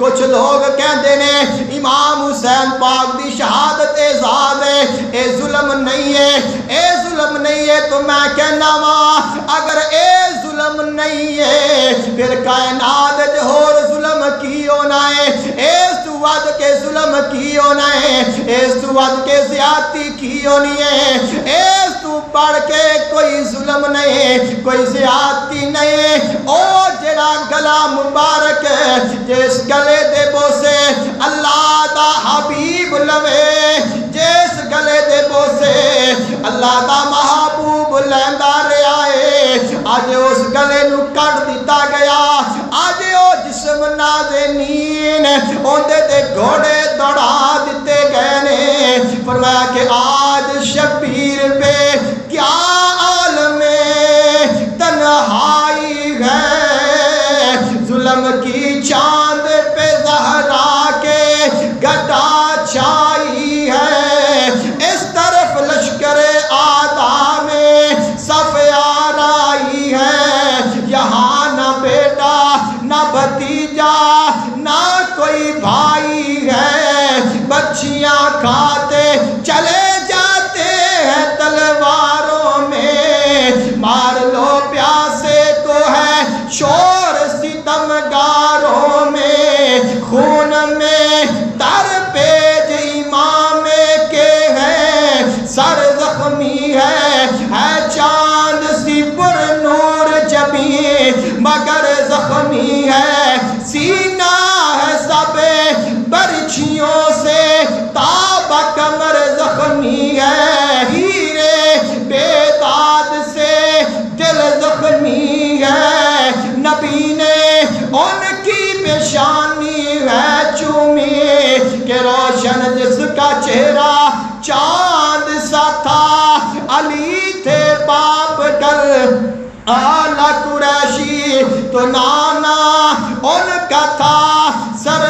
کچھ لوگ کہندے نے امام حسین پاک دی شہادت اعزاز ہے، اے ظلم نہیں ہے، اے ظلم نہیں ہے۔ تو میں کہنا وا اگر اے ظلم نہیں ہے پھر کائنات جو ہور ظلم کی ہونا ہے، اس تو ود کے ظلم کی ہونا ہے، اس تو ود کے زیادتی کی ہونی ہے، اس تو پڑھ کے کوئی ظلم نہیں، کوئی زیادتی نہیں۔ او جڑا گلا مبارک جس گلے دے بوسے اللہ دا حبیب لوے، جس گلے دے بوسے اللہ دا محبوب لیندا رہا ہے، آج اس گلے نو کٹ دیتا گیا، آج او جسم نازنین اوندے تے گھوڑے دوڑا دیتے گئے نے۔ فرمایا کہ آج شبیر پہ کیا عالم تنہائی ہے، ظلم کی چاند پہ زہرا کے گدا چھائی ہے، اس طرف لشکر آدھا میں صف آرائی ہے، یہاں نہ بیٹا نہ بھتیجا نہ کوئی بھائی ہے، بچیاں کھاتے چلے جاتے ہیں تلواروں میں، مار لو پیاسے کو ہے شور ستمگاروں میں، خون میں در پیج امام کے ہے، سر زخمی ہے چاند سی پر نور جبیں مگر زخمی ہے، سینہ ہے سب برچھیوں سے تابہ کمر زخمی ہے، ہیرے بیداد سے دل زخمی ہے، نبی نے ان کی پیشانی ہے چومی کہ روشن جس کا چہرہ چاند سا تھا، علی تھے باپ گر آلہ قریشی تو نانا ان کا تھا سر